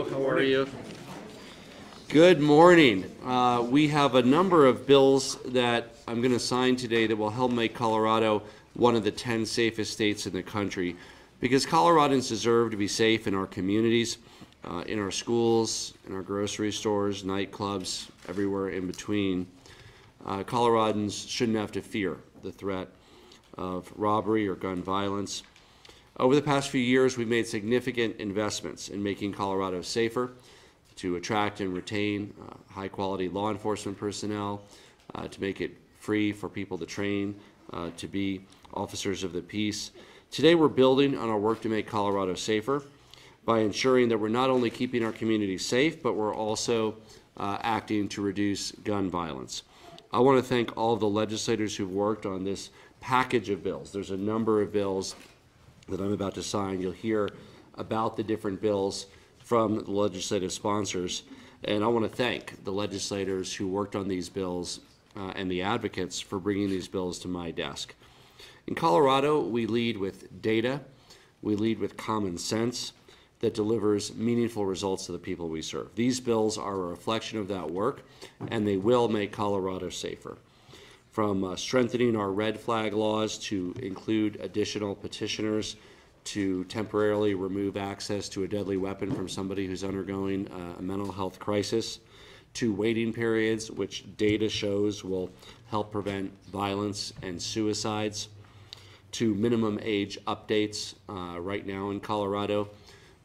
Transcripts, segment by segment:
Hello, how are you? Good morning. We have a number of bills that I'm going to sign today that will help make Colorado one of the 10 safest states in the country, because Coloradans deserve to be safe in our communities, in our schools, in our grocery stores, nightclubs, everywhere in between. Coloradans shouldn't have to fear the threat of robbery or gun violence. Over the past few years, we've made significant investments in making Colorado safer, to attract and retain high-quality law enforcement personnel, to make it free for people to train, to be officers of the peace. Today, we're building on our work to make Colorado safer by ensuring that we're not only keeping our community safe, but we're also acting to reduce gun violence. I want to thank all of the legislators who've worked on this package of bills. There's a number of bills that I'm about to sign. You'll hear about the different bills from the legislative sponsors, and I want to thank the legislators who worked on these bills and the advocates for bringing these bills to my desk. In Colorado, we lead with data, we lead with common sense that delivers meaningful results to the people we serve. These bills are a reflection of that work, and they will make Colorado safer. From strengthening our red flag laws to include additional petitioners, to temporarily remove access to a deadly weapon from somebody who's undergoing a mental health crisis, to waiting periods, which data shows will help prevent violence and suicides, to minimum age updates. Right now in Colorado,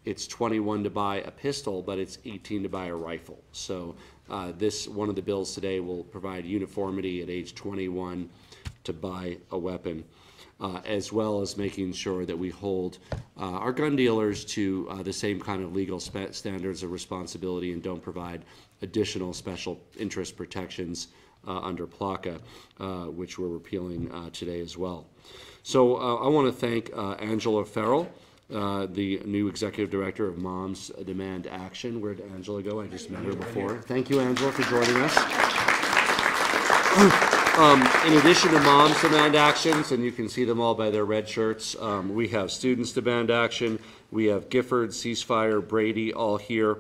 it's 21 to buy a pistol, but it's 18 to buy a rifle. So one of the bills today will provide uniformity at age 21 to buy a weapon, as well as making sure that we hold our gun dealers to the same kind of legal standards of responsibility and don't provide additional special interest protections under PLACA, which we're repealing today as well. So I want to thank Angela Farrell, the new executive director of Moms Demand Action. Where'd Angela go? I just met her before. Thank you, Angela, for joining us. In addition to Moms Demand Actions, and you can see them all by their red shirts, we have Students Demand Action, we have Gifford, Ceasefire, Brady, all here.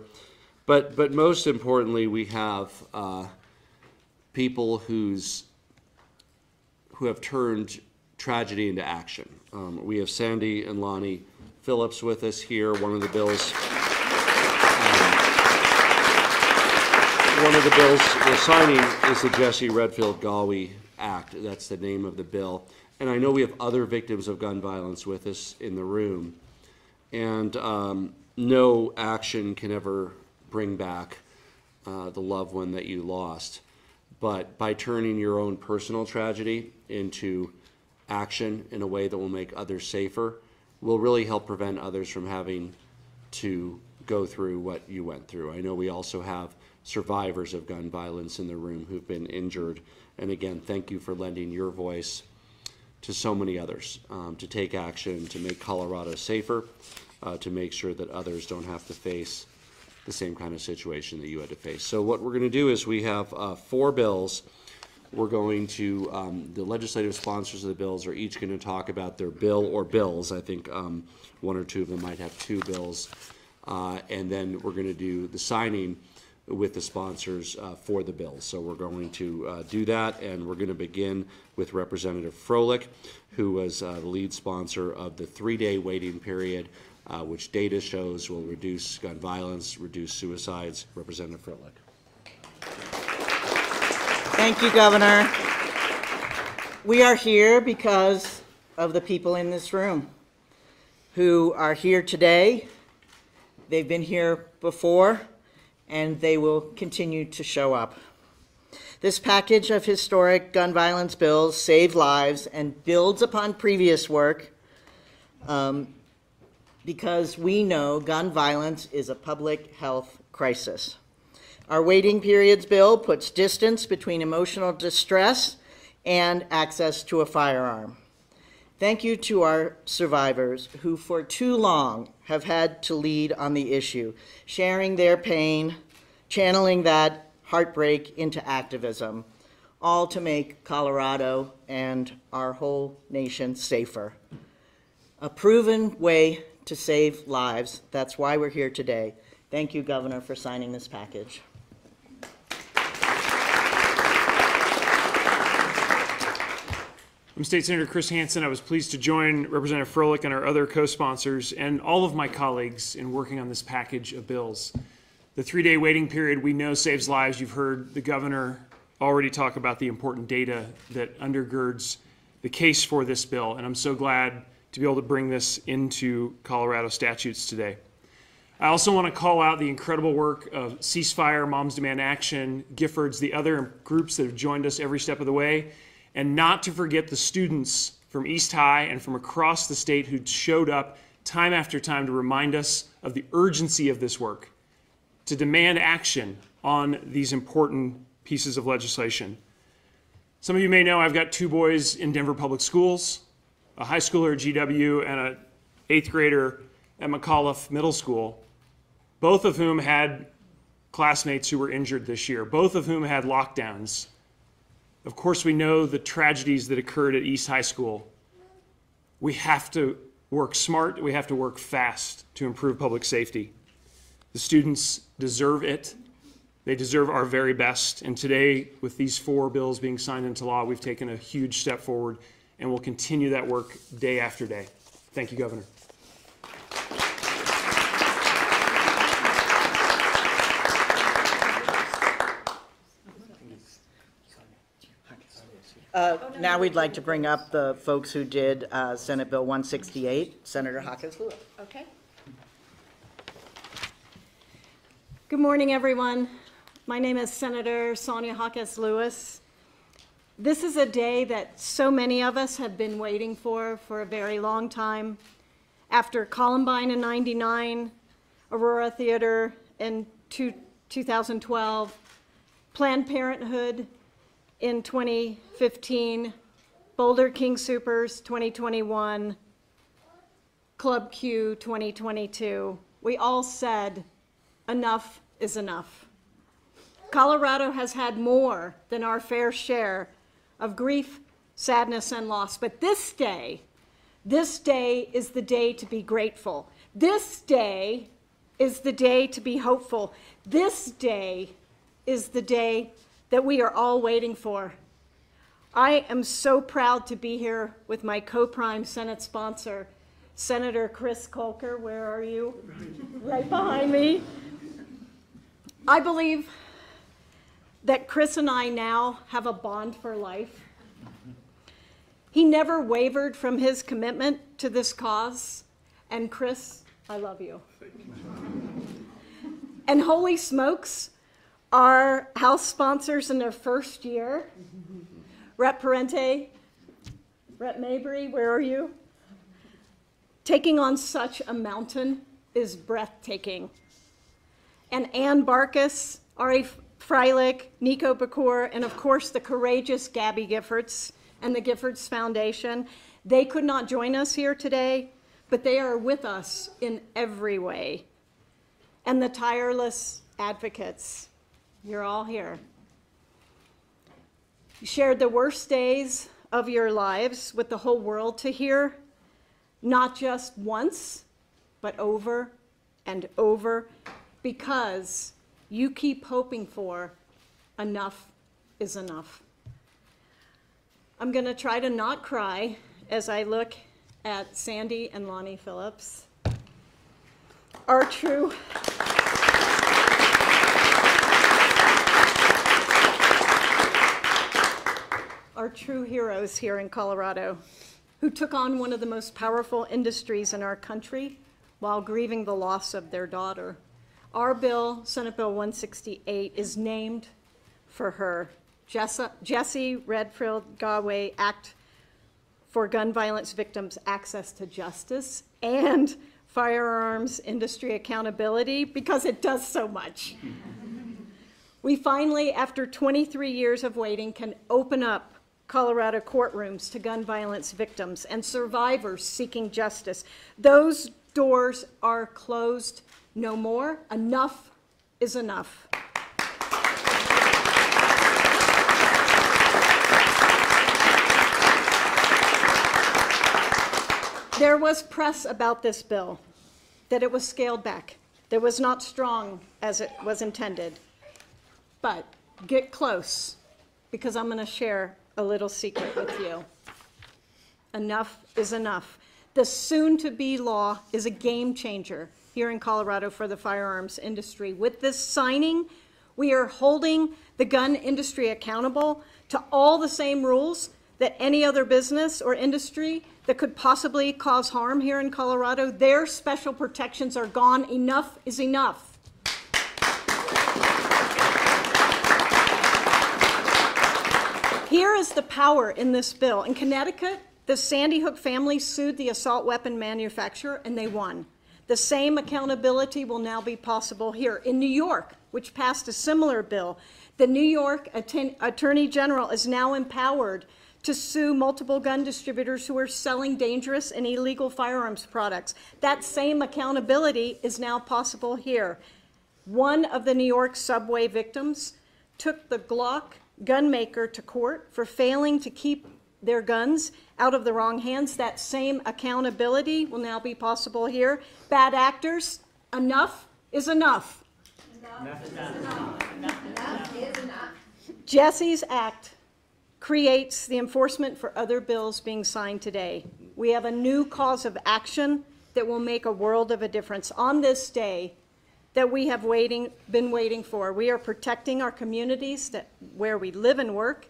But most importantly, we have people who have turned tragedy into action. We have Sandy and Lonnie Phillips with us here. One of the bills we're signing is the Jesse Redfield Galway Act. That's the name of the bill. And I know we have other victims of gun violence with us in the room. And no action can ever bring back the loved one that you lost. But by turning your own personal tragedy into action in a way that will make others safer, will really help prevent others from having to go through what you went through. I know we also have survivors of gun violence in the room who've been injured. And again, thank you for lending your voice to so many others to take action, to make Colorado safer, to make sure that others don't have to face the same kind of situation that you had to face. So what we're going to do is we have 4 bills. We're going to, the legislative sponsors of the bills are each going to talk about their bill or bills. I think 1 or 2 of them might have 2 bills. And then we're going to do the signing with the sponsors for the bills. So we're going to do that, and we're going to begin with Representative Froelich, who was the lead sponsor of the 3-day waiting period, which data shows will reduce gun violence, reduce suicides. Representative Froelich. Thank you, Governor. We are here because of the people in this room who are here today. They've been here before, and they will continue to show up. This package of historic gun violence bills saves lives and builds upon previous work because we know gun violence is a public health crisis. Our waiting periods bill puts distance between emotional distress and access to a firearm. Thank you to our survivors who for too long have had to lead on the issue, sharing their pain, channeling that heartbreak into activism, all to make Colorado and our whole nation safer. A proven way to save lives, that's why we're here today, Thank you, Governor, for signing this package. I'm State Senator Chris Hansen. I was pleased to join Representative Froelich and our other co-sponsors and all of my colleagues in working on this package of bills. The 3-day waiting period we know saves lives. You've heard the governor already talk about the important data that undergirds the case for this bill, and I'm so glad to be able to bring this into Colorado statutes today. I also want to call out the incredible work of Ceasefire, Moms Demand Action, Giffords, the other groups that have joined us every step of the way, and not to forget the students from East High and from across the state who showed up time after time to remind us of the urgency of this work, to demand action on these important pieces of legislation. Some of you may know I've got 2 boys in Denver Public Schools, a high schooler at GW and an 8th grader at McAuliffe Middle School, both of whom had classmates who were injured this year, both of whom had lockdowns. Of course, we know the tragedies that occurred at East High School. We have to work smart, we have to work fast to improve public safety. The students deserve it. They deserve our very best. And today, with these 4 bills being signed into law, we've taken a huge step forward, and we'll continue that work day after day. Thank you, Governor. Now we'd like to bring up the folks who did Senate Bill 168. Senator Hawkins-Lewis. Okay. Good morning, everyone. My name is Senator Sonia Hawkins-Lewis. This is a day that so many of us have been waiting for a very long time. After Columbine in '99, Aurora Theater in 2012, Planned Parenthood in 2015, Boulder King Supers 2021, Club Q 2022. We all said, enough is enough. Colorado has had more than our fair share of grief, sadness, and loss, but this day is the day to be grateful. This day is the day to be hopeful. This day is the day that we are all waiting for. I am so proud to be here with my co-prime Senate sponsor, Senator Chris Kolker. Where are you? Right behind me. I believe that Chris and I now have a bond for life. He never wavered from his commitment to this cause. And Chris, I love you. And holy smokes, our House sponsors in their first year, Rep. Parente, Rep. Mabry, where are you? Taking on such a mountain is breathtaking. And Ann Barkus, Ari Freilich, Nico Bacour, and of course the courageous Gabby Giffords and the Giffords Foundation. They could not join us here today, but they are with us in every way. And the tireless advocates. You're all here. You shared the worst days of your lives with the whole world to hear, not just once, but over and over, because you keep hoping for enough is enough. I'm going to try to not cry as I look at Sandy and Lonnie Phillips, our true heroes here in Colorado, who took on one of the most powerful industries in our country while grieving the loss of their daughter. Our bill, Senate Bill 168, is named for her. Jessie Redfield Gaway, Act for Gun Violence Victims' Access to Justice and Firearms Industry Accountability, because it does so much. We finally, after 23 years of waiting, can open up Colorado courtrooms to gun violence victims and survivors seeking justice. Those doors are closed no more. Enough is enough. There was press about this bill, that it was scaled back. that was not strong as it was intended. But get close, because I'm going to share a little secret with you. Enough is enough. The soon-to-be law is a game changer here in Colorado for the firearms industry. With this signing, we are holding the gun industry accountable to all the same rules that any other business or industry that could possibly cause harm here in Colorado. Their special protections are gone. Enough is enough. Here is the power in this bill. In Connecticut, the Sandy Hook family sued the assault weapon manufacturer and they won. The same accountability will now be possible here. In New York, which passed a similar bill, the New York Attorney General is now empowered to sue multiple gun distributors who are selling dangerous and illegal firearms products. That same accountability is now possible here. One of the New York subway victims took the Glock gun maker to court for failing to keep their guns out of the wrong hands. That same accountability will now be possible here. Bad actors, enough is enough. Enough is enough. Enough is enough. Jesse's Act creates the enforcement for other bills being signed today. We have a new cause of action that will make a world of a difference. On this day that we have been waiting for, we are protecting our communities where we live and work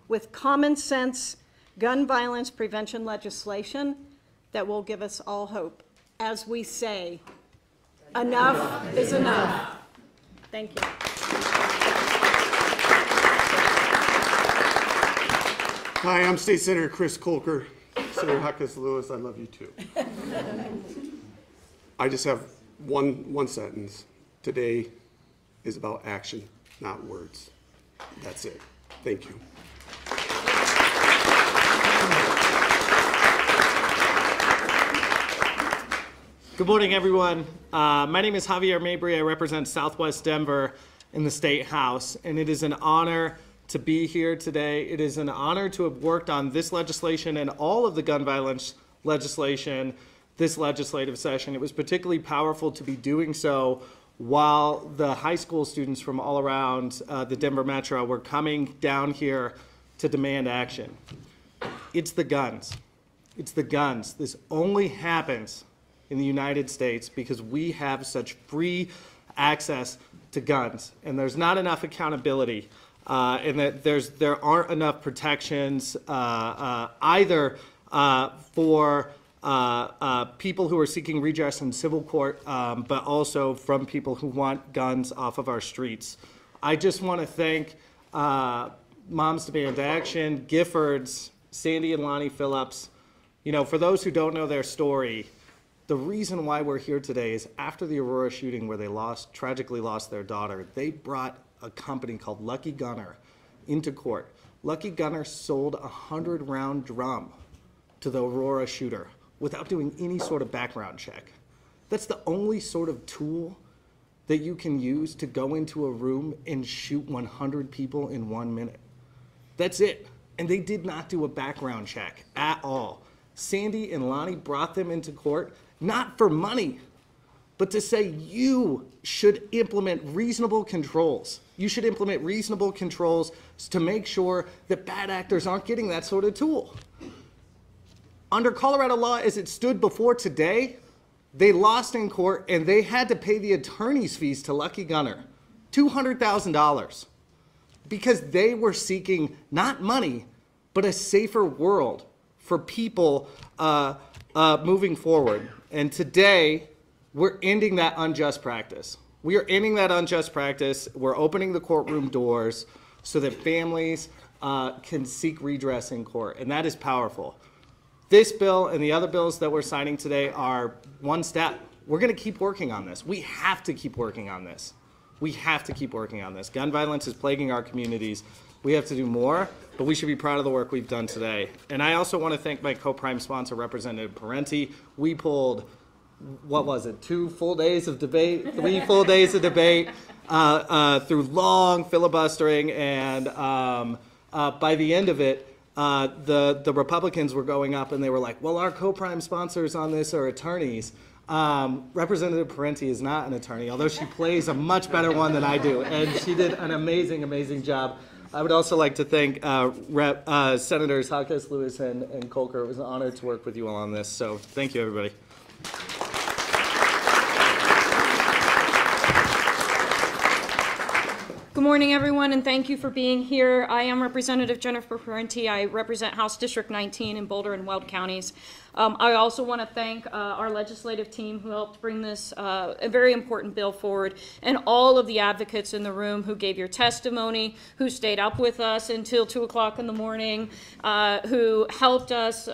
with common sense gun violence prevention legislation that will give us all hope. As we say, enough is enough. Thank you. Hi, I'm State Senator Chris Kolker. Senator Huckes Lewis, I love you too. I just have one sentence. Today is about action, not words. That's it. Thank you. Good morning, everyone. My name is Javier Mabry. I represent Southwest Denver in the State House, and it is an honor to be here today. It is an honor to have worked on this legislation and all of the gun violence legislation this legislative session. It was particularly powerful to be doing so while the high school students from all around the Denver Metro were coming down here to demand action. It's the guns. It's the guns. This only happens in the United States because we have such free access to guns, and there's not enough accountability, and that there aren't enough protections either for people who are seeking redress in civil court, but also from people who want guns off of our streets. I just want to thank Moms Demand Action, Giffords, Sandy and Lonnie Phillips. You know, for those who don't know their story, the reason why we're here today is after the Aurora shooting where they tragically lost their daughter, they brought a company called Lucky Gunner into court. Lucky Gunner sold a 100-round drum to the Aurora shooter without doing any sort of background check. That's the only sort of tool that you can use to go into a room and shoot 100 people in 1 minute. That's it. And they did not do a background check at all. Sandy and Lonnie brought them into court, not for money, but to say you should implement reasonable controls. You should implement reasonable controls to make sure that bad actors aren't getting that sort of tool. Under Colorado law, as it stood before today, they lost in court and they had to pay the attorney's fees to Lucky Gunner, $200,000, because they were seeking not money, but a safer world for people moving forward. And today, we're ending that unjust practice. We are ending that unjust practice. We're opening the courtroom doors so that families can seek redress in court, and that is powerful. This bill and the other bills that we're signing today are one step. We're going to keep working on this. We have to keep working on this. We have to keep working on this. Gun violence is plaguing our communities. We have to do more, but we should be proud of the work we've done today. And I also want to thank my co-prime sponsor, Representative Parenti. We pulled, what was it, 2 full days of debate, 3 full days of debate through long filibustering, and by the end of it, the Republicans were going up and they were like, well, our co-prime sponsors on this are attorneys. Representative Parenti is not an attorney, although she plays a much better one than I do, and she did an amazing, amazing job. I would also like to thank Senators Hawkes, Lewis, and Colker. It was an honor to work with you all on this, so thank you, everybody. Good morning, everyone, and thank you for being here. I am Representative Jennifer Parenti. I represent House District 19 in Boulder and Weld counties. I also want to thank our legislative team who helped bring this a very important bill forward, and all of the advocates in the room who gave your testimony, who stayed up with us until 2 o'clock in the morning, who helped us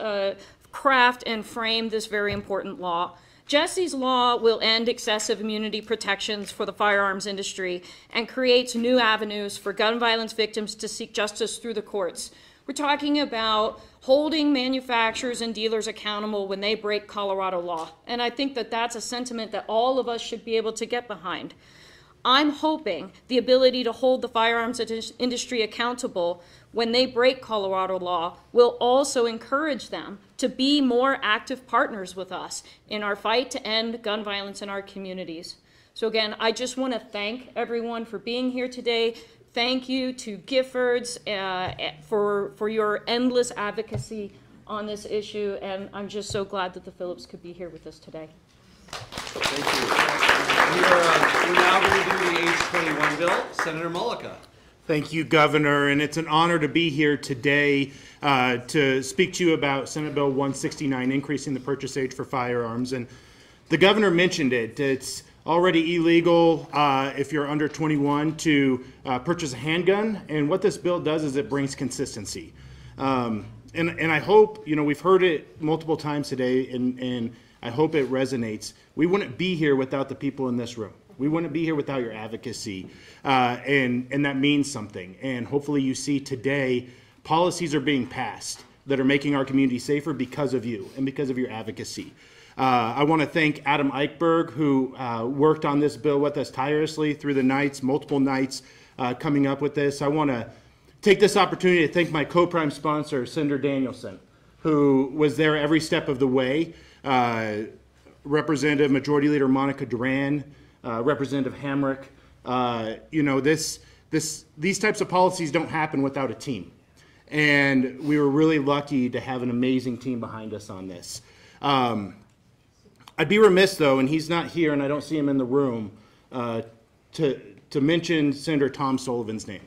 craft and frame this very important law. Jesse's law will end excessive immunity protections for the firearms industry and creates new avenues for gun violence victims to seek justice through the courts. We're talking about holding manufacturers and dealers accountable when they break Colorado law. And I think that that's a sentiment that all of us should be able to get behind. I'm hoping the ability to hold the firearms industry accountable when they break Colorado law will also encourage them to be more active partners with us in our fight to end gun violence in our communities. So again, I just want to thank everyone for being here today. Thank you to Giffords for your endless advocacy on this issue, and I'm just so glad that the Phillips could be here with us today. Thank you. We're now going to do the Age 21 bill. Senator Mullica. Thank you, Governor, and it's an honor to be here today to speak to you about Senate Bill 169, increasing the purchase age for firearms. And the Governor mentioned it. It's already illegal if you're under 21 to purchase a handgun, and what this bill does is it brings consistency. And I hope, we've heard it multiple times today, and I hope it resonates. We wouldn't be here without the people in this room. We wouldn't be here without your advocacy, and that means something. And hopefully you see today policies are being passed that are making our community safer because of you and because of your advocacy. I want to thank Adam Eichberg, who worked on this bill with us tirelessly through the nights, multiple nights coming up with this. I want to take this opportunity to thank my co-prime sponsor, Senator Danielson, who was there every step of the way. Representative Majority Leader Monica Duran, Representative Hamrick. These types of policies don't happen without a team. And we were really lucky to have an amazing team behind us on this. I'd be remiss, though, and he's not here and I don't see him in the room, to mention Senator Tom Sullivan's name.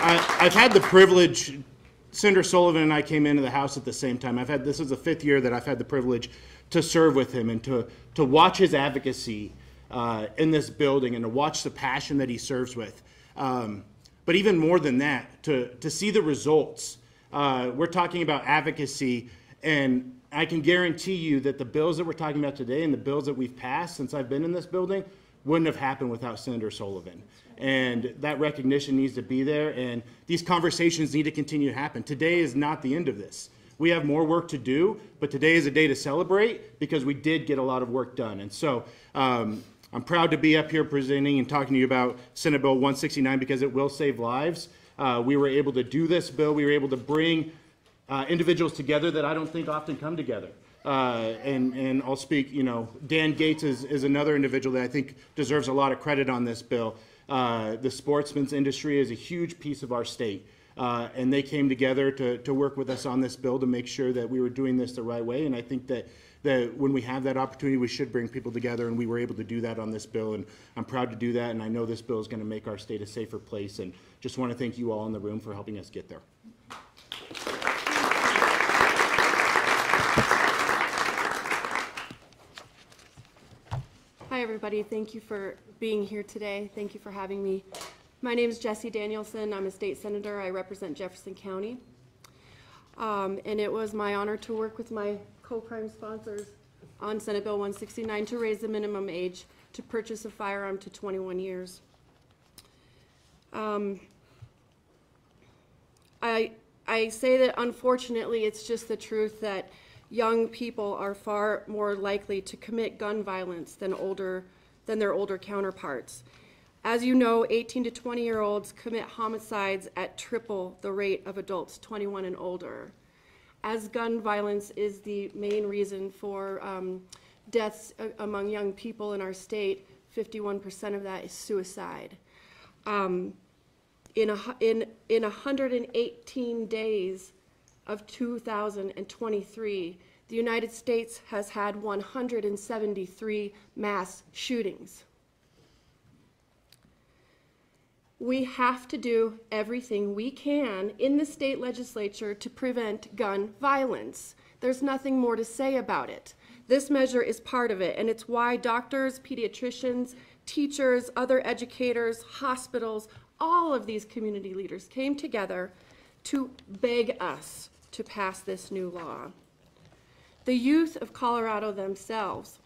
I've had the privilege, Senator Sullivan and I came into the House at the same time. This is the 5th year that I've had the privilege to serve with him and to watch his advocacy in this building and to watch the passion that he serves with. But even more than that, to see the results. We're talking about advocacy, and I can guarantee you that the bills that we're talking about today and the bills that we've passed since I've been in this building wouldn't have happened without Senator Sullivan. And that recognition needs to be there, and these conversations need to continue to happen. Today is not the end of this. We have more work to do, but today is a day to celebrate because we did get a lot of work done. And so I'm proud to be up here presenting and talking to you about Senate Bill 169 because it will save lives. We were able to do this bill. We were able to bring individuals together that I don't think often come together. And I'll speak, Dan Gates is another individual that I think deserves a lot of credit on this bill. The sportsman's industry is a huge piece of our state. And they came together to work with us on this bill to make sure that we were doing this the right way. And I think that when we have that opportunity, we should bring people together, and we were able to do that on this bill. And I'm proud to do that, and I know this bill is going to make our state a safer place. And just want to thank you all in the room for helping us get there. Hi, everybody. Thank you for being here today. Thank you for having me. My name is Jessie Danielson. I'm a state senator. I represent Jefferson County. And it was my honor to work with my co-prime sponsors on Senate Bill 169 to raise the minimum age to purchase a firearm to 21 years. I say that unfortunately it's just the truth that young people are far more likely to commit gun violence than their older counterparts. As you know, 18 to 20-year-olds commit homicides at triple the rate of adults 21 and older. As gun violence is the main reason for deaths among young people in our state, 51% of that is suicide. In 118 days of 2023, the United States has had 173 mass shootings. We have to do everything we can in the state legislature to prevent gun violence. There's nothing more to say about it. This measure is part of it, and it's why doctors, pediatricians, teachers, other educators, hospitals, all of these community leaders came together to beg us to pass this new law. The youth of Colorado themselves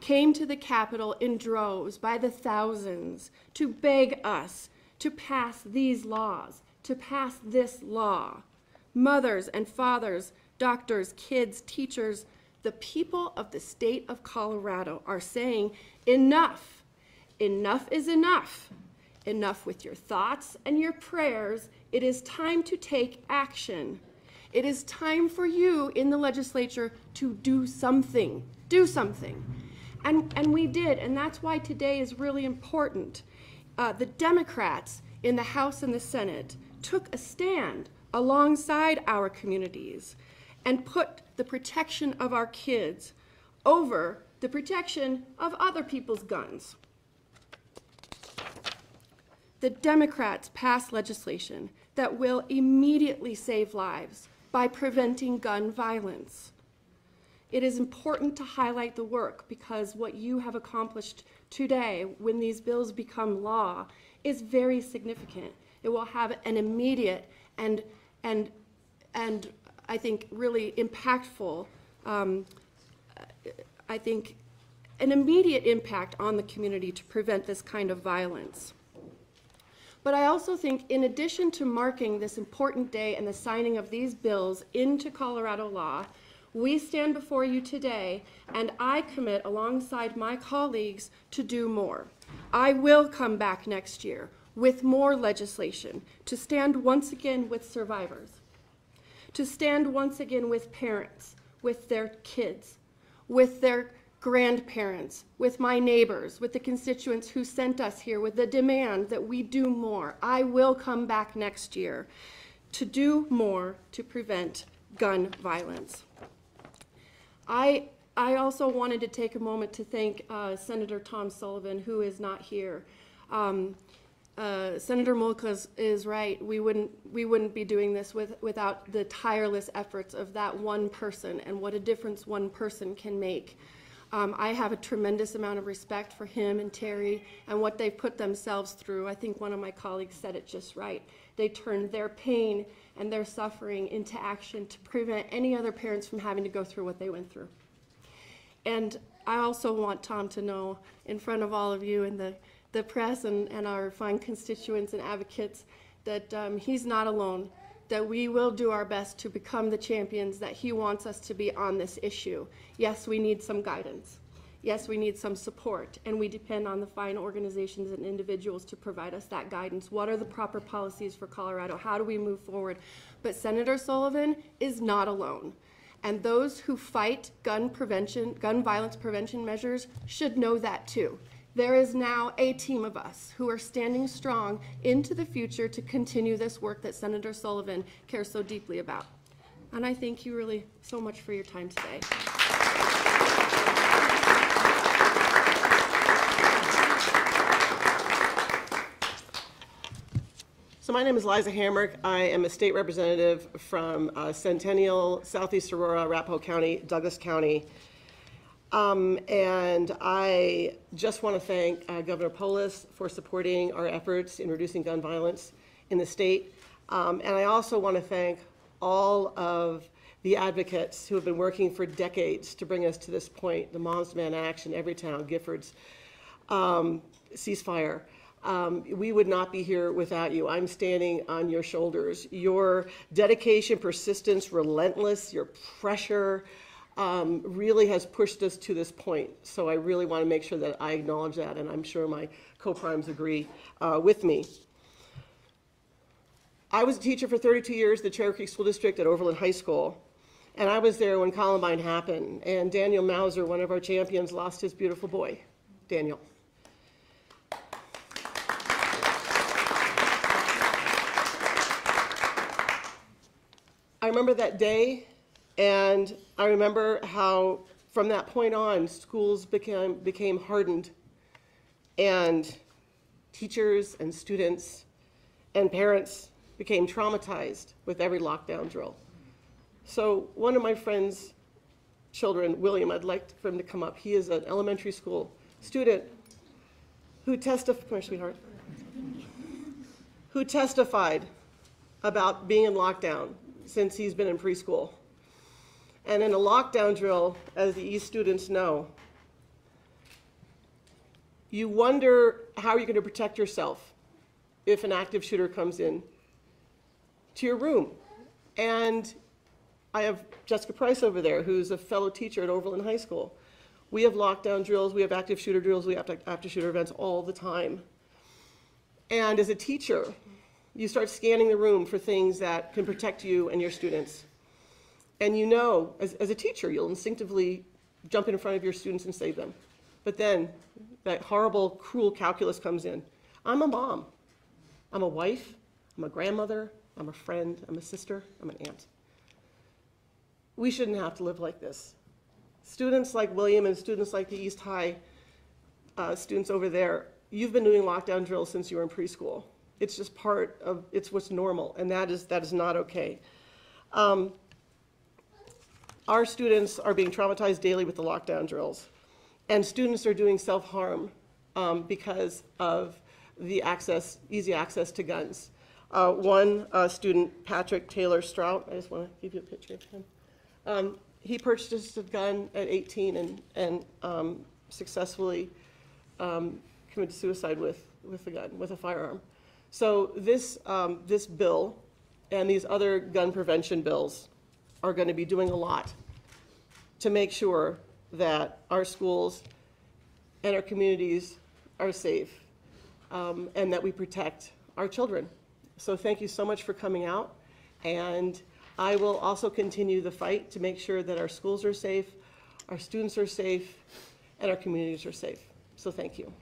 came to the Capitol in droves by the thousands to beg us to pass these laws, to pass this law. Mothers and fathers, doctors, kids, teachers, the people of the state of Colorado are saying, enough. Enough is enough. Enough with your thoughts and your prayers. It is time to take action. It is time for you in the legislature to do something. Do something. And we did, and that's why today is really important. The Democrats in the House and the Senate took a stand alongside our communities and put the protection of our kids over the protection of other people's guns. The Democrats passed legislation that will immediately save lives by preventing gun violence. It is important to highlight the work because what you have accomplished today when these bills become law is very significant. It will have an immediate and I think really impactful, I think an immediate impact on the community to prevent this kind of violence. But I also think in addition to marking this important day and the signing of these bills into Colorado law, we stand before you today, and I commit alongside my colleagues to do more. I will come back next year with more legislation to stand once again with survivors, to stand once again with parents, with their kids, with their grandparents, with my neighbors, with the constituents who sent us here with the demand that we do more. I will come back next year to do more to prevent gun violence. I also wanted to take a moment to thank Senator Tom Sullivan, who is not here. Senator Mulca is right. We wouldn't be doing this without the tireless efforts of that one person and what a difference one person can make. I have a tremendous amount of respect for him and Terry and what they've put themselves through. I think one of my colleagues said it just right. They turned their pain and their suffering into action to prevent any other parents from having to go through what they went through. And I also want Tom to know in front of all of you and the press and our fine constituents and advocates that he's not alone, that we will do our best to become the champions that he wants us to be on this issue. Yes, we need some guidance. Yes, we need some support, and we depend on the fine organizations and individuals to provide us that guidance. What are the proper policies for Colorado? How do we move forward? But Senator Sullivan is not alone. And those who fight gun violence prevention measures should know that too. There is now a team of us who are standing strong into the future to continue this work that Senator Sullivan cares so deeply about. And I thank you really so much for your time today. So my name is Liza Hamrick. I am a state representative from Centennial, Southeast Aurora, Arapahoe County, Douglas County. And I just want to thank Governor Polis for supporting our efforts in reducing gun violence in the state. And I also want to thank all of the advocates who have been working for decades to bring us to this point, the Moms Demand Action, Everytown, Giffords, ceasefire. We would not be here without you. I'm standing on your shoulders. Your dedication, persistence, relentless, your pressure, really has pushed us to this point. So I really want to make sure that I acknowledge that, and I'm sure my co-primes agree with me. I was a teacher for 32 years, the Cherokee School District at Overland High School. And I was there when Columbine happened. And Daniel Mauser, one of our champions, lost his beautiful boy, Daniel. I remember that day, and I remember how from that point on, schools became hardened, and teachers and students and parents became traumatized with every lockdown drill. So one of my friend's children, William, I'd like for him to come up. He is an elementary school student who testified about being in lockdown since he's been in preschool. And in a lockdown drill, as the East students know, you wonder how you're going to protect yourself if an active shooter comes in to your room. And I have Jessica Price over there, who's a fellow teacher at Overland High School. We have lockdown drills, we have active shooter drills, we have active shooter events all the time. And as a teacher, you start scanning the room for things that can protect you and your students. And you know, as a teacher, you'll instinctively jump in front of your students and save them. But then that horrible, cruel calculus comes in. I'm a mom. I'm a wife. I'm a grandmother. I'm a friend. I'm a sister. I'm an aunt. We shouldn't have to live like this. Students like William and students like the East High students over there, you've been doing lockdown drills since you were in preschool. It's just part of, it's what's normal, and that is not okay. Our students are being traumatized daily with the lockdown drills, and students are doing self-harm because of the easy access to guns. One student, Patrick Taylor Strout, I just want to give you a picture of him. He purchased a gun at 18 and successfully committed suicide with a gun, with a firearm. So this bill and these other gun prevention bills are going to be doing a lot to make sure that our schools and our communities are safe and that we protect our children. So thank you so much for coming out, and I will also continue the fight to make sure that our schools are safe, our students are safe, and our communities are safe. So thank you.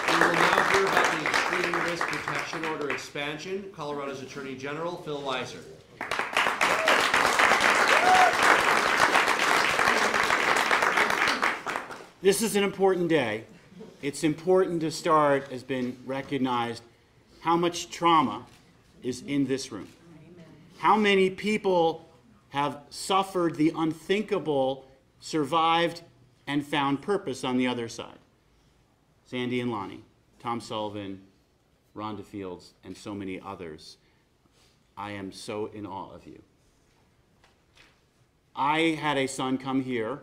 We will now hear about the Extreme Risk Protection Order expansion. Colorado's Attorney General, Phil Weiser. This is an important day. It's important to start, has been recognized, how much trauma is in this room. How many people have suffered the unthinkable, survived, and found purpose on the other side. Sandy and Lonnie, Tom Sullivan, Rhonda Fields, and so many others. I am so in awe of you. I had a son come here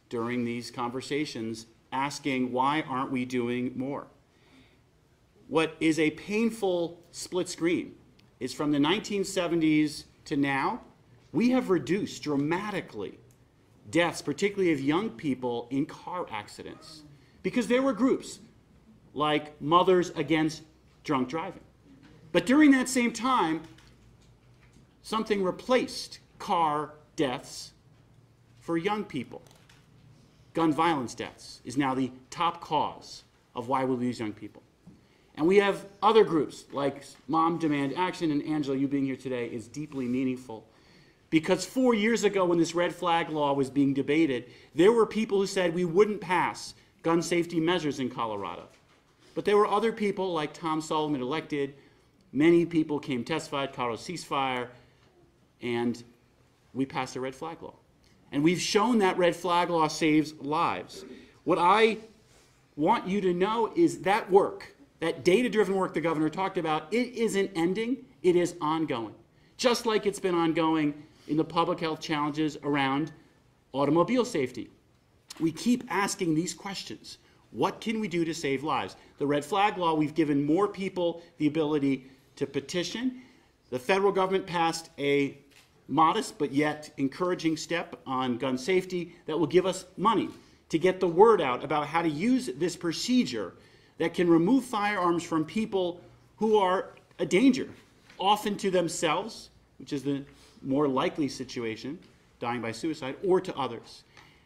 during these conversations asking, why aren't we doing more? What is a painful split screen is from the 1970s to now, we have reduced dramatically deaths, particularly of young people in car accidents, because there were groups like Mothers Against Drunk Driving. But during that same time, something replaced car deaths for young people. Gun violence deaths is now the top cause of why we lose young people. And we have other groups like Mom Demand Action, and Angela, you being here today is deeply meaningful. Because 4 years ago when this red flag law was being debated, there were people who said we wouldn't pass gun safety measures in Colorado. But there were other people like Tom Sullivan elected, many people came testified, Colorado ceasefire, and we passed a red flag law. And we've shown that red flag law saves lives. What I want you to know is that work, that data-driven work the governor talked about, it isn't ending, it is ongoing. Just like it's been ongoing in the public health challenges around automobile safety. We keep asking these questions. What can we do to save lives? The red flag law, we've given more people the ability to petition. The federal government passed a modest but yet encouraging step on gun safety that will give us money to get the word out about how to use this procedure that can remove firearms from people who are a danger, often to themselves, which is the more likely situation, dying by suicide, or to others.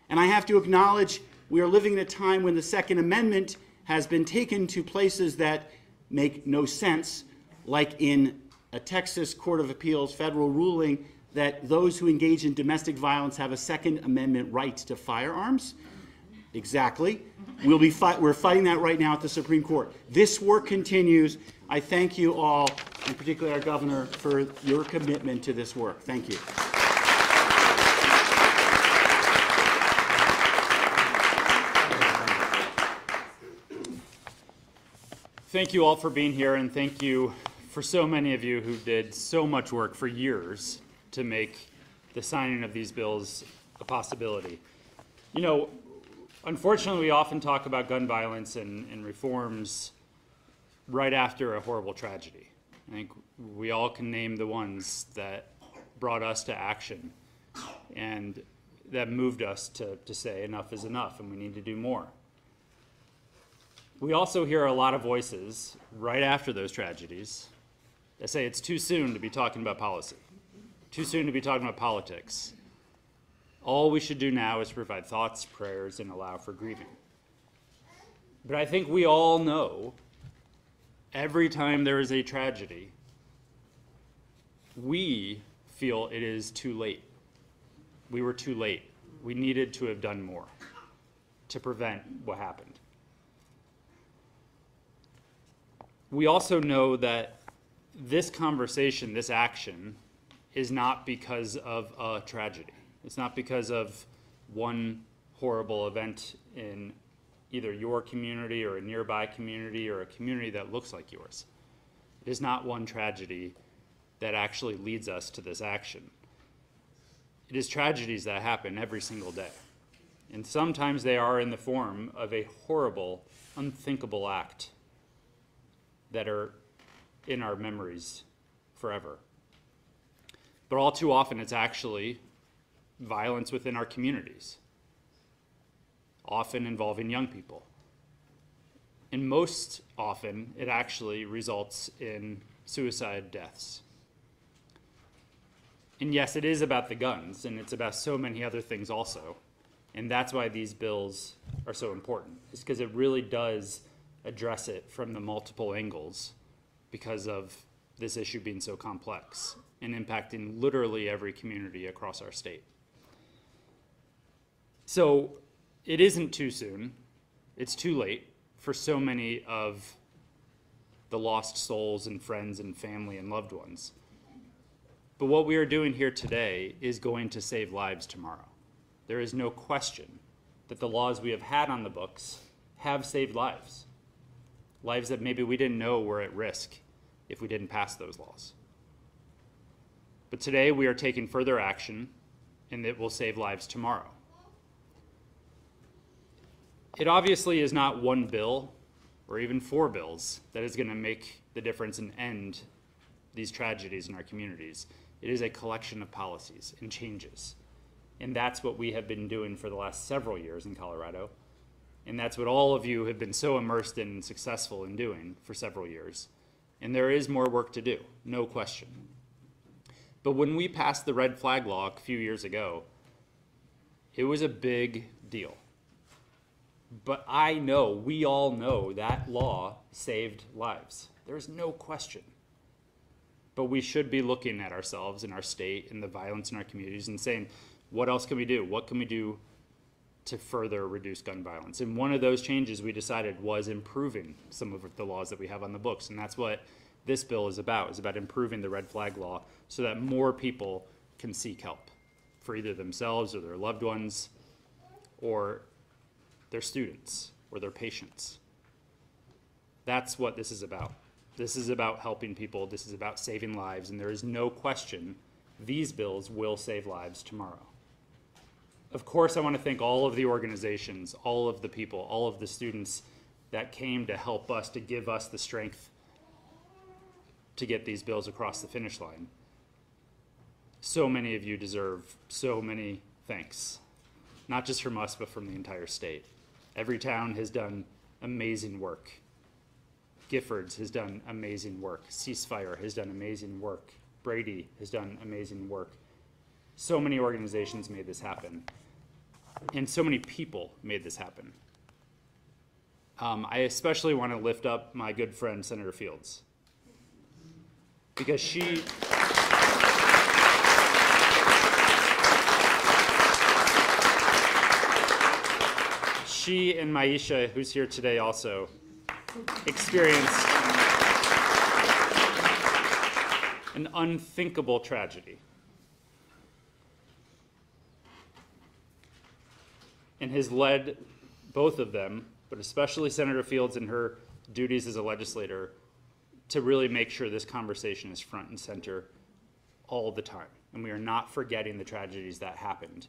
And I have to acknowledge we are living in a time when the Second Amendment has been taken to places that make no sense, like in a Texas Court of Appeals federal ruling that those who engage in domestic violence have a Second Amendment right to firearms. Exactly. We're fighting that right now at the Supreme Court. This work continues. I thank you all, and particularly our governor, for your commitment to this work. Thank you. Thank you all for being here, and thank you for so many of you who did so much work for years to make the signing of these bills a possibility. You know, unfortunately, we often talk about gun violence and reforms right after a horrible tragedy. I think we all can name the ones that brought us to action and that moved us to say enough is enough and we need to do more. We also hear a lot of voices right after those tragedies that say it's too soon to be talking about policy, too soon to be talking about politics. All we should do now is provide thoughts, prayers, and allow for grieving. But I think we all know every time there is a tragedy, we feel it is too late. We were too late. We needed to have done more to prevent what happened. We also know that this conversation, this action, is not because of a tragedy. It's not because of one horrible event in either your community or a nearby community or a community that looks like yours. It is not one tragedy that actually leads us to this action. It is tragedies that happen every single day. And sometimes they are in the form of a horrible, unthinkable act that are in our memories forever. But all too often it's actually violence within our communities, often involving young people. And most often it actually results in suicide deaths. And yes, it is about the guns, and it's about so many other things also. And that's why these bills are so important. It's because it really does address it from the multiple angles because of this issue being so complex and impacting literally every community across our state. So it isn't too soon. It's too late for so many of the lost souls and friends and family and loved ones. But what we are doing here today is going to save lives tomorrow. There is no question that the laws we have had on the books have saved lives. Lives that maybe we didn't know were at risk if we didn't pass those laws. But today we are taking further action, and it will save lives tomorrow. It obviously is not one bill or even 4 bills that is going to make the difference and end these tragedies in our communities. It is a collection of policies and changes. And that's what we have been doing for the last several years in Colorado. And that's what all of you have been so immersed in and successful in doing for several years. And there is more work to do, no question. But when we passed the red flag law a few years ago, it was a big deal. But I know, we all know, that law saved lives. There's no question. But we should be looking at ourselves and our state and the violence in our communities and saying, what else can we do? What can we do to further reduce gun violence? And one of those changes we decided was improving some of the laws that we have on the books. And that's what this bill is about improving the red flag law so that more people can seek help for either themselves or their loved ones or their students or their patients. That's what this is about. This is about helping people. This is about saving lives. And there is no question these bills will save lives tomorrow. Of course, I want to thank all of the organizations, all of the people, all of the students that came to help us, to give us the strength to get these bills across the finish line. So many of you deserve so many thanks, not just from us, but from the entire state. Every town has done amazing work. Giffords has done amazing work. Ceasefire has done amazing work. Brady has done amazing work. So many organizations made this happen. And so many people made this happen. I especially want to lift up my good friend, Senator Fields, because she and Maisha, who's here today also, experienced an unthinkable tragedy and has led both of them, but especially Senator Fields in her duties as a legislator, to really make sure this conversation is front and center all the time. And we are not forgetting the tragedies that happened.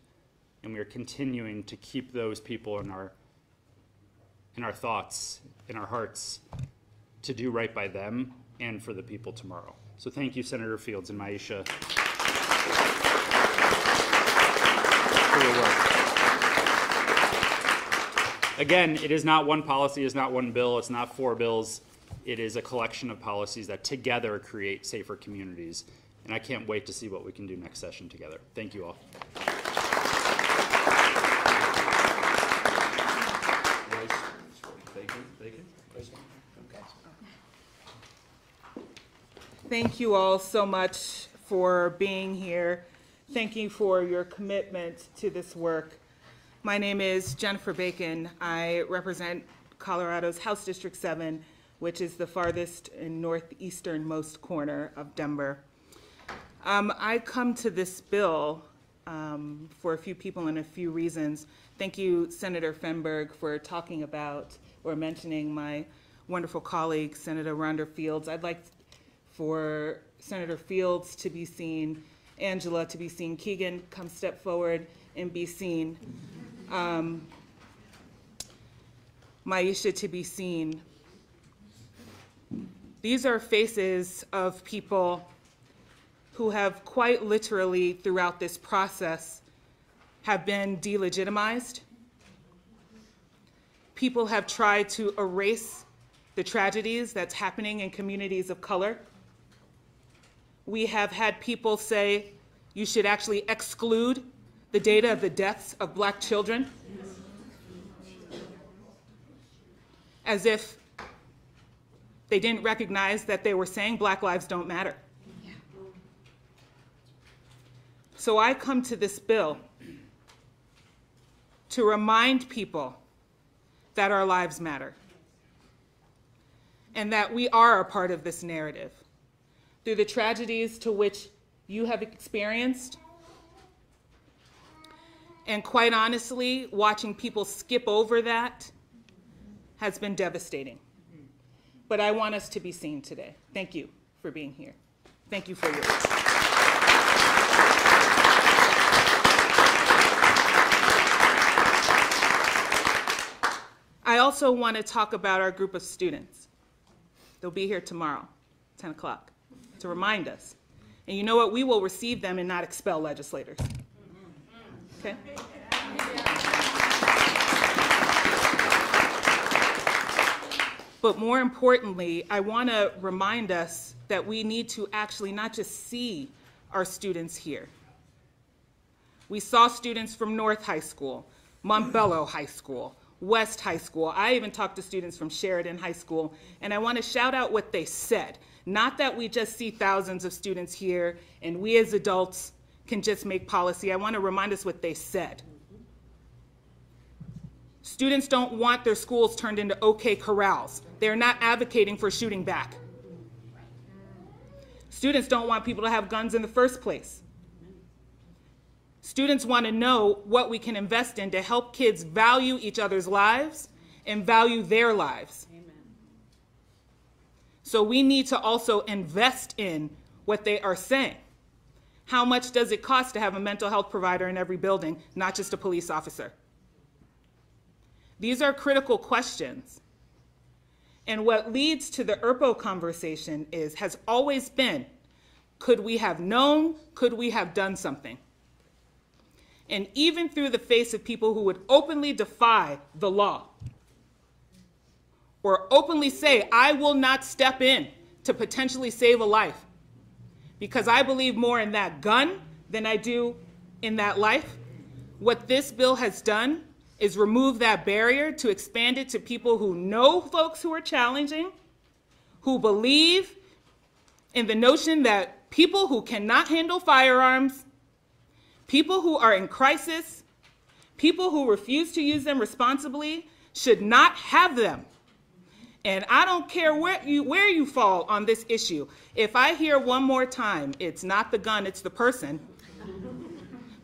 And we are continuing to keep those people in our thoughts, in our hearts, to do right by them and for the people tomorrow. So thank you, Senator Fields and Maisha, for your work. Again, it is not one policy, it is not one bill, it's not 4 bills. It is a collection of policies that together create safer communities. And I can't wait to see what we can do next session together. Thank you all. Thank you all so much for being here. Thank you for your commitment to this work. My name is Jennifer Bacon. I represent Colorado's House District 7, which is the farthest and northeasternmost corner of Denver. I come to this bill for a few people and a few reasons. Thank you, Senator Fenberg, for talking about or mentioning my wonderful colleague, Senator Rhonda Fields. I'd like for Senator Fields to be seen, Angela to be seen, Keegan, come step forward and be seen, Maisha to be seen. These are faces of people who have quite literally throughout this process have been delegitimized. People have tried to erase the tragedies that's happening in communities of color. We have had people say you should actually exclude the data of the deaths of Black children, as if they didn't recognize that they were saying Black lives don't matter. So I come to this bill to remind people that our lives matter and that we are a part of this narrative. Through the tragedies to which you have experienced, and quite honestly, watching people skip over that has been devastating. But I want us to be seen today. Thank you for being here. Thank you for your work. I also want to talk about our group of students. They'll be here tomorrow, 10 o'clock, to remind us. And you know what? We will receive them and not expel legislators. Okay? But more importantly, I want to remind us that we need to actually not just see our students here. We saw students from North High School, Montbello High School, West High School. I even talked to students from Sheridan High School, and I want to shout out what they said. Not that we just see thousands of students here and we as adults can just make policy. I want to remind us what they said. Students don't want their schools turned into OK corrals. They're not advocating for shooting back. Students don't want people to have guns in the first place. Students want to know what we can invest in to help kids value each other's lives and value their lives. Amen. So we need to also invest in what they are saying. How much does it cost to have a mental health provider in every building, not just a police officer? These are critical questions. And what leads to the ERPO conversation has always been Could we have known? Could we have done something? And even through the face of people who would openly defy the law or openly say, I will not step in to potentially save a life because I believe more in that gun than I do in that life, what this bill has done is remove that barrier to expand it to people who know folks who are challenging, who believe in the notion that people who cannot handle firearms, people who are in crisis, people who refuse to use them responsibly should not have them. And I don't care where you fall on this issue. If I hear one more time, it's not the gun, it's the person,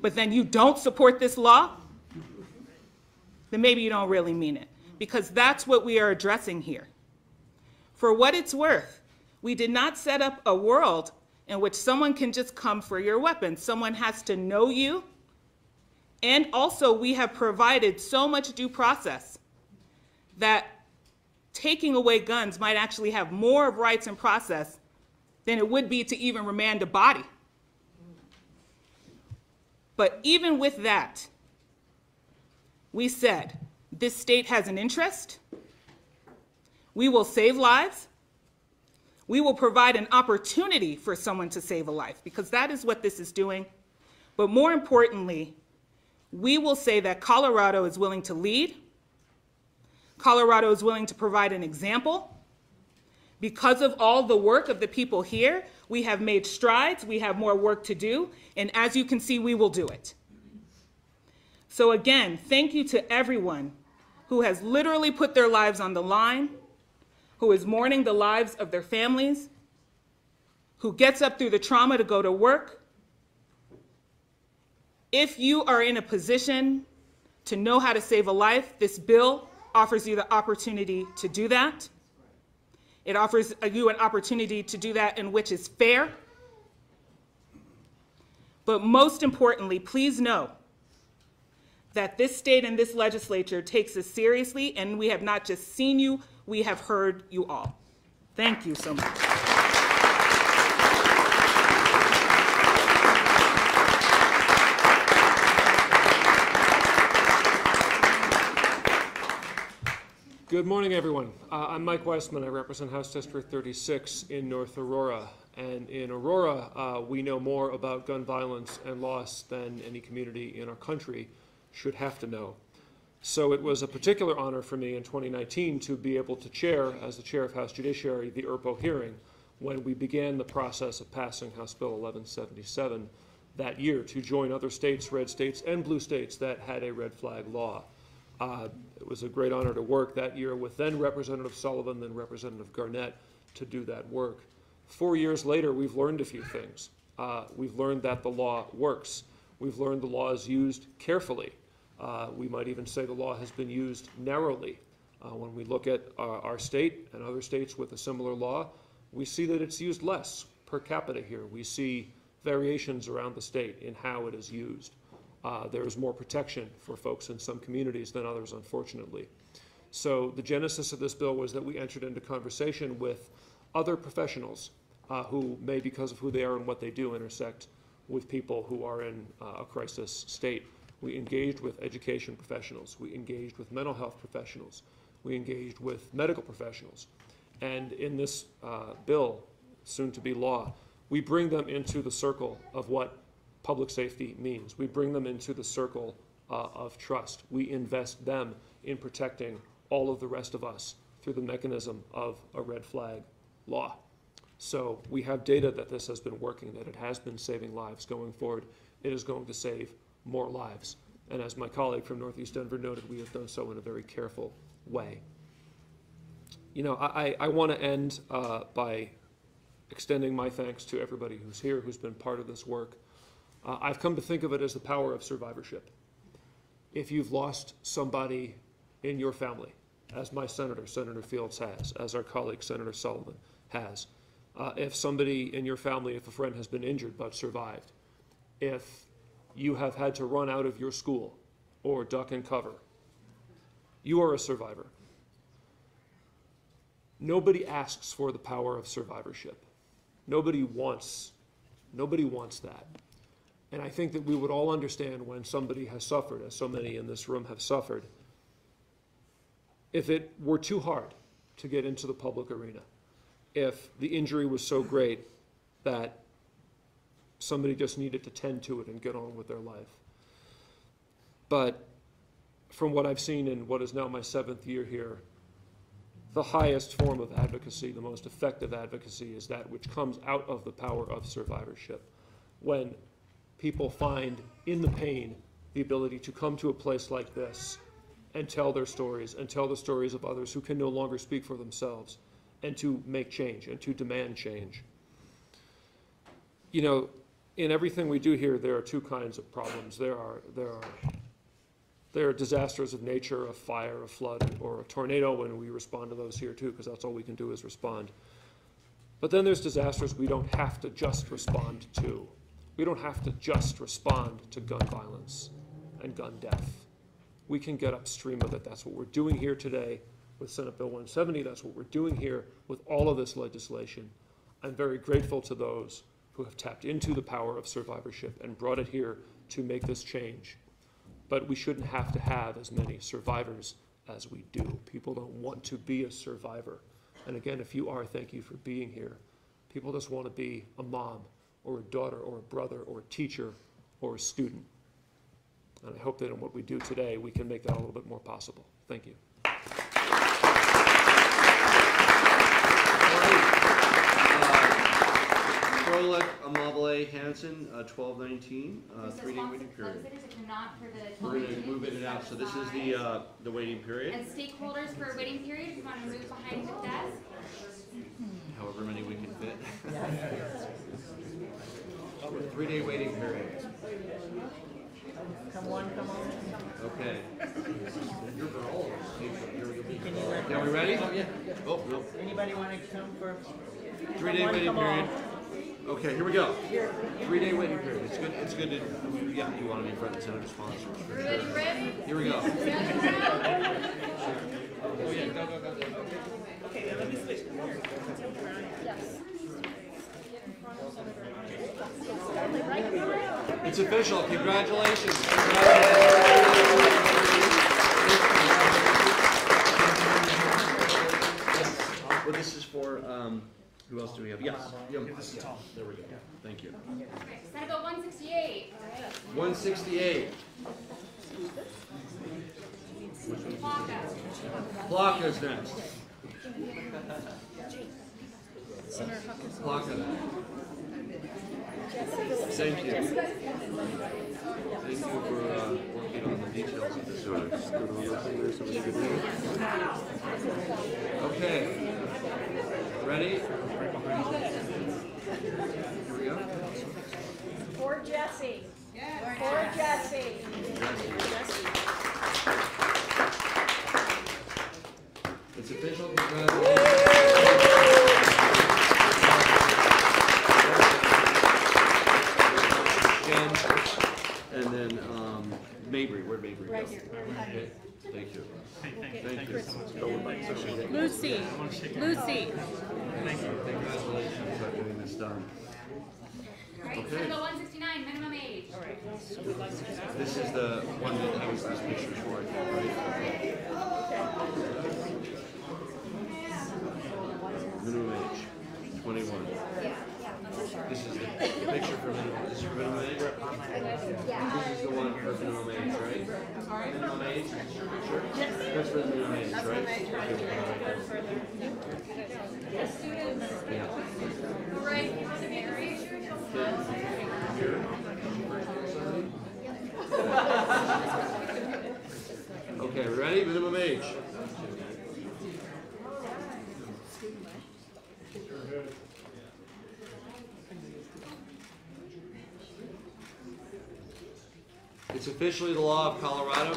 but then you don't support this law, then maybe you don't really mean it, because that's what we are addressing here. For what it's worth, we did not set up a world in which someone can just come for your weapon. Someone has to know you. And also, we have provided so much due process that taking away guns might actually have more of rights and process than it would be to even remand a body. But even with that, we said, this state has an interest. We will save lives. We will provide an opportunity for someone to save a life, because that is what this is doing. But more importantly, we will say that Colorado is willing to lead. Colorado is willing to provide an example. Because of all the work of the people here, we have made strides. We have more work to do. And as you can see, we will do it. So again, thank you to everyone who has literally put their lives on the line, who is mourning the lives of their families, who gets up through the trauma to go to work. If you are in a position to know how to save a life, this bill offers you the opportunity to do that. It offers you an opportunity to do that in which is fair. But most importantly, please know that this state and this legislature takes this seriously, and we have not just seen you, we have heard you all. Thank you so much. Good morning, everyone. I'm Mike Weissman. I represent House District 36 in North Aurora. And in Aurora, we know more about gun violence and loss than any community in our country should have to know. So it was a particular honor for me in 2019 to be able to chair, as the chair of House Judiciary, the ERPO hearing when we began the process of passing House Bill 1177 that year to join other states, red states and blue states, that had a red flag law. It was a great honor to work that year with then Representative Sullivan, then Representative Garnett, to do that work. 4 years later, we've learned a few things. We've learned that the law works. We've learned the law is used carefully. We might even say the law has been used narrowly. When we look at our state and other states with a similar law, we see that it's used less per capita here. We see variations around the state in how it is used. There is more protection for folks in some communities than others, unfortunately. So the genesis of this bill was that we entered into conversation with other professionals who may, because of who they are and what they do, intersect with people who are in a crisis state. We engaged with education professionals. We engaged with mental health professionals. We engaged with medical professionals. And in this bill, soon to be law, we bring them into the circle of what public safety means. We bring them into the circle of trust. We invest them in protecting all of the rest of us through the mechanism of a red flag law. So we have data that this has been working, that it has been saving lives. Going forward, it is going to save more lives. And as my colleague from Northeast Denver noted, we have done so in a very careful way. You know, I want to end by extending my thanks to everybody who's here, who's been part of this work. I've come to think of it as the power of survivorship. If you've lost somebody in your family, as my senator, Senator Fields has, as our colleague, Senator Sullivan has, if somebody in your family, if a friend has been injured but survived, if you have had to run out of your school or duck and cover, you are a survivor. Nobody asks for the power of survivorship. Nobody wants Nobody wants that. And I think that we would all understand when somebody has suffered, as so many in this room have suffered, if it were too hard to get into the public arena, if the injury was so great that somebody just needed to tend to it and get on with their life. But from what I've seen in what is now my 7th year here, the highest form of advocacy, the most effective advocacy, is that which comes out of the power of survivorship. When people find in the pain the ability to come to a place like this and tell their stories and tell the stories of others who can no longer speak for themselves, and to make change and to demand change. You know, in everything we do here, there are two kinds of problems. There are disasters of nature, a fire, a flood, or a tornado, and we respond to those here too, because that's all we can do is respond. But then there's disasters we don't have to just respond to. We don't have to just respond to gun violence and gun death. We can get upstream of it. That's what we're doing here today with Senate Bill 170. That's what we're doing here with all of this legislation. I'm very grateful to those who have tapped into the power of survivorship and brought it here to make this change. But we shouldn't have to have as many survivors as we do. People don't want to be a survivor. And again, if you are, thank you for being here. People just want to be a mom or a daughter or a brother or a teacher or a student. And I hope that in what we do today, we can make that a little bit more possible. Thank you. Froelich, Amabile, Hanson, 1219, 3-day waiting period. We're going to move in and out. So this is the waiting period. And stakeholders for a waiting period, if you want to move behind the desk. However many we can fit. 3-day waiting period. Come on, come on. Okay. You're for all of us. Are we ready? Oh, no. Anybody want to come for? 3-day waiting period. Okay, here we go. 3-day waiting period. It's good to, yeah, you want to be front and center sponsors for sure. Ready? Here we go. Oh yeah, go. Okay, now let me switch. It's official. Congratulations. Well, this is for, who else do we have? Yes. There we go. Thank you. Senate Bill 168. 168. Plaka. Plaka's next. Plaka. Thank you. Thank you for working on the details of this. Okay. Ready? Here we go. For Jesse. For Jesse. It's official. And then Mabry, where'd Mabry go? Right here. Okay. Thank you. Thank you. Lucy. Lucy. Thank you. Congratulations on getting this done. Right, Okay. Senate Bill 169, minimum age. All right. This is the one that has these pictures for it, right? Minimum age, 21. This is the picture for minimum. This is for minimum age? This is the one for minimum age, right? Minimum age, is this your picture? That's for the minimum age, right? Yeah. All right, you want to make a picture? Here. Okay, we ready? Minimum age. It's officially the law of Colorado.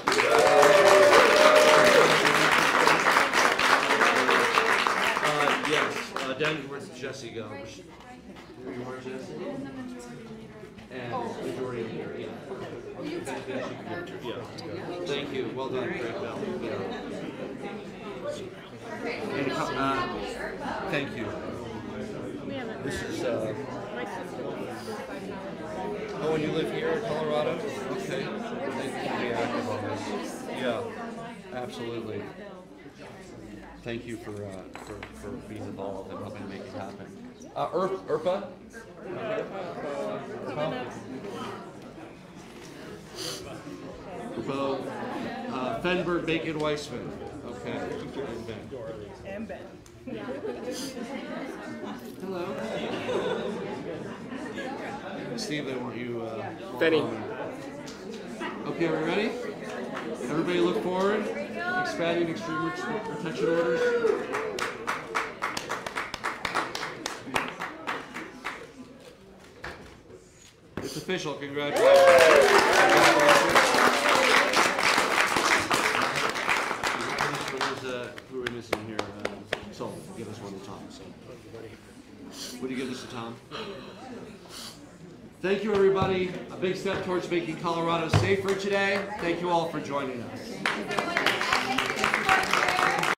Yes. Dan, where's Jesse go? Here you are, Jesse. And majority leader, yeah. Yeah. Thank you. Well done, Greg Bell. Yeah. Thank you. This is, oh, and you live here in Colorado? Okay. They can be active on this. Yeah, absolutely. Thank you for being involved and helping make it happen. Irpa? Irpa, Fenberg, Bacon, Weissman. Okay. And Ben. Hello. Steve, they want you. Benny. Okay, are we ready? Everybody look forward. Expanding extreme protection orders. It's official. Congratulations. Who are we missing here? So, give us one to Tom. So. Would you give this to Tom? Thank you, everybody. A big step towards making Colorado safer today. Thank you all for joining us.